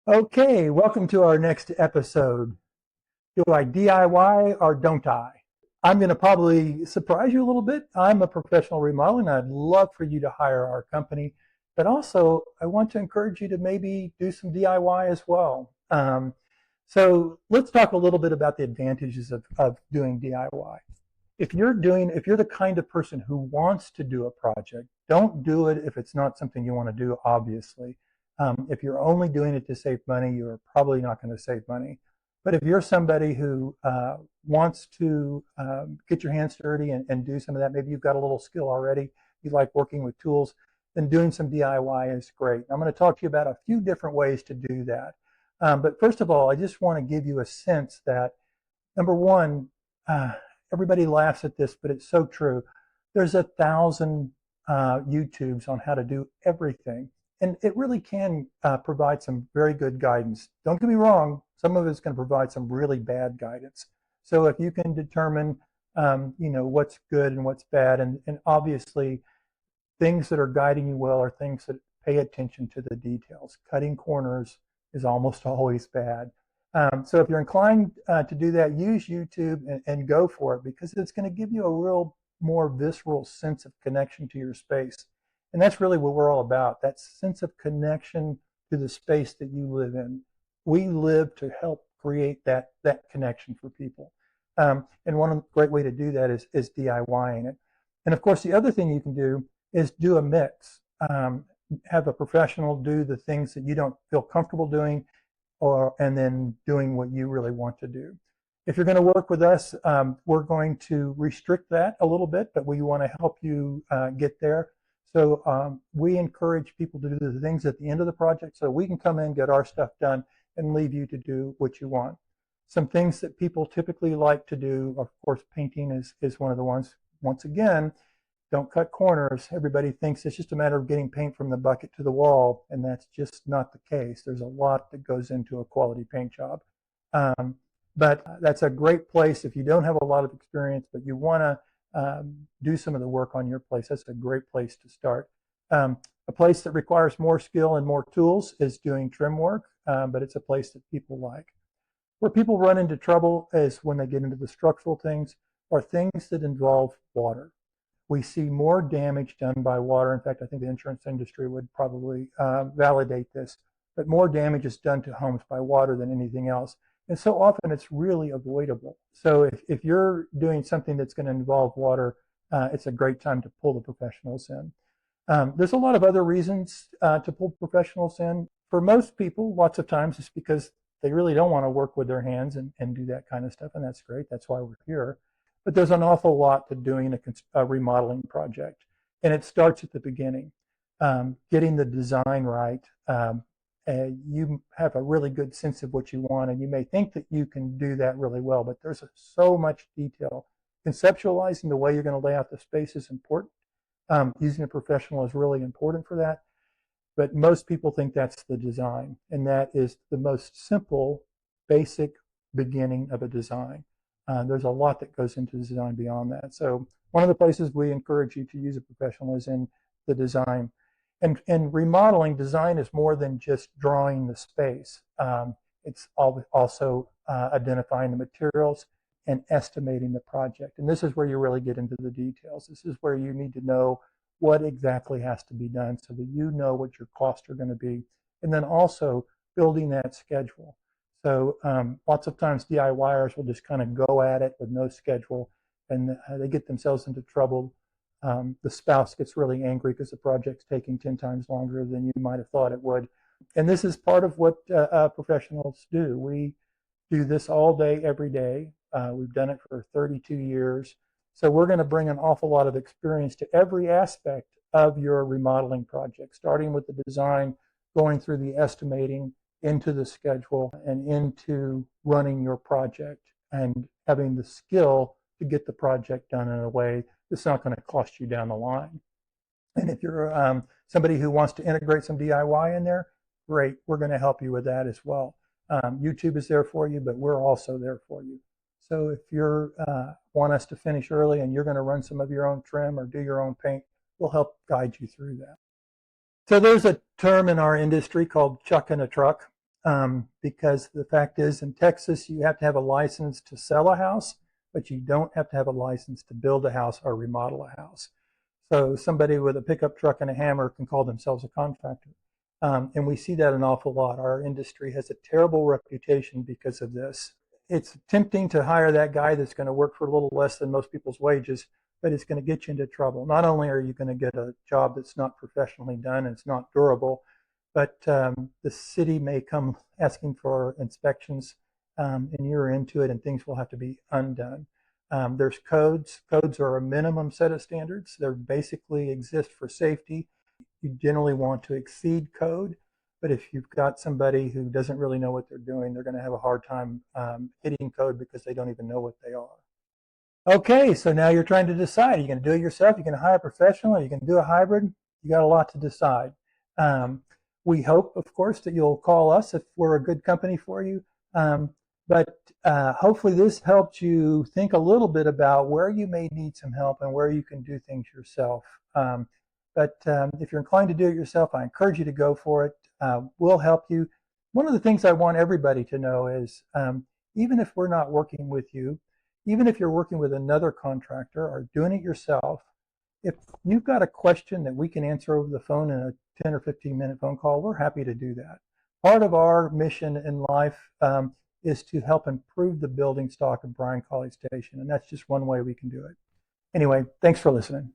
Okay, welcome to our next episode. Do I DIY or don't I? I'm going to probably surprise you a little bit. I'm a professional remodeler and I'd love for you to hire our company, but also I want to encourage you to maybe do some DIY as well. So let's talk a little bit about the advantages of doing DIY. If you're the kind of person who wants to do a project, don't do it if it's not something you want to do, obviously. If you're only doing it to save money, you're probably not going to save money. But if you're somebody who wants to get your hands dirty and do some of that, maybe you've got a little skill already, you like working with tools, then doing some DIY is great. I'm going to talk to you about a few different ways to do that. But first of all, I just want to give you a sense that, number one, uh, everybody laughs at this, but it's so true. There's 1,000 YouTubes on how to do everything. And it really can provide some very good guidance. Don't get me wrong, some of it's going to provide some really bad guidance. So if you can determine, what's good and what's bad, and obviously things that are guiding you well are things that pay attention to the details. Cutting corners is almost always bad. So if you're inclined to do that, use YouTube and go for it because it's going to give you a real more visceral sense of connection to your space. And that's really what we're all about, that sense of connection to the space that you live in. We live to help create that connection for people. And one great way to do that is DIYing it. And of course, the other thing you can do is do a mix. Have a professional do the things that you don't feel comfortable doing, and then doing what you really want to do. If you're going to work with us, we're going to restrict that a little bit, but we want to help you get there. So we encourage people to do the things at the end of the project so we can come in, get our stuff done, and leave you to do what you want. Some things that people typically like to do, of course, painting is one of the ones. Once again, don't cut corners. Everybody thinks it's just a matter of getting paint from the bucket to the wall, and that's just not the case. There's a lot that goes into a quality paint job. But that's a great place if you don't have a lot of experience, but you want to do some of the work on your place. That's a great place to start. A place that requires more skill and more tools is doing trim work, but it's a place that people like. Where people run into trouble is when they get into the structural things or things that involve water. We see more damage done by water. In fact, I think the insurance industry would probably validate this, but more damage is done to homes by water than anything else. And so often it's really avoidable. So if you're doing something that's going to involve water, it's a great time to pull the professionals in. There's a lot of other reasons to pull professionals in. For most people, lots of times it's because they really don't want to work with their hands and do that kind of stuff, and that's great. That's why we're here. But there's an awful lot to doing a remodeling project, and it starts at the beginning. Getting the design right. You have a really good sense of what you want, and you may think that you can do that really well, but there's so much detail. Conceptualizing the way you're going to lay out the space is important. Using a professional is really important for that, but most people think that's the design, and that is the most simple, basic beginning of a design. There's a lot that goes into design beyond that. So one of the places we encourage you to use a professional is in the design. And remodeling design is more than just drawing the space. It's also identifying the materials and estimating the project. And this is where you really get into the details. This is where you need to know what exactly has to be done so that you know what your costs are going to be. And then also building that schedule. So lots of times DIYers will just kind of go at it with no schedule, and they get themselves into trouble. The spouse gets really angry because the project's taking 10 times longer than you might have thought it would. And this is part of what professionals do. We do this all day, every day. We've done it for 32 years. So we're going to bring an awful lot of experience to every aspect of your remodeling project, starting with the design, going through the estimating, into the schedule, and into running your project and having the skill to get the project done in a way that's not going to cost you down the line. And if you're somebody who wants to integrate some DIY in there, great, we're going to help you with that as well. YouTube is there for you, but we're also there for you. So if you want us to finish early and you're going to run some of your own trim or do your own paint, we'll help guide you through that. So there's a term in our industry called chucking a truck. because the fact is in Texas, you have to have a license to sell a house, but you don't have to have a license to build a house or remodel a house. So somebody with a pickup truck and a hammer can call themselves a contractor. And we see that an awful lot. Our industry has a terrible reputation because of this. It's tempting to hire that guy that's going to work for a little less than most people's wages, but it's going to get you into trouble. Not only are you going to get a job that's not professionally done and it's not durable, but the city may come asking for inspections, and you're into it, and things will have to be undone. There's codes. Codes are a minimum set of standards. They basically exist for safety. You generally want to exceed code, but if you've got somebody who doesn't really know what they're doing, they're going to have a hard time hitting code because they don't even know what they are. Okay, so now you're trying to decide. Are you going to do it yourself? Are you going to hire a professional? Are you going to do a hybrid? You got a lot to decide. Um, we hope, of course, that you'll call us if we're a good company for you. But hopefully this helped you think a little bit about where you may need some help and where you can do things yourself. But if you're inclined to do it yourself, I encourage you to go for it. We'll help you. One of the things I want everybody to know is even if we're not working with you, even if you're working with another contractor or doing it yourself, if you've got a question that we can answer over the phone in a 10 or 15-minute phone call, we're happy to do that. Part of our mission in life is to help improve the building stock of Bryan College Station, and that's just one way we can do it. Anyway, thanks for listening.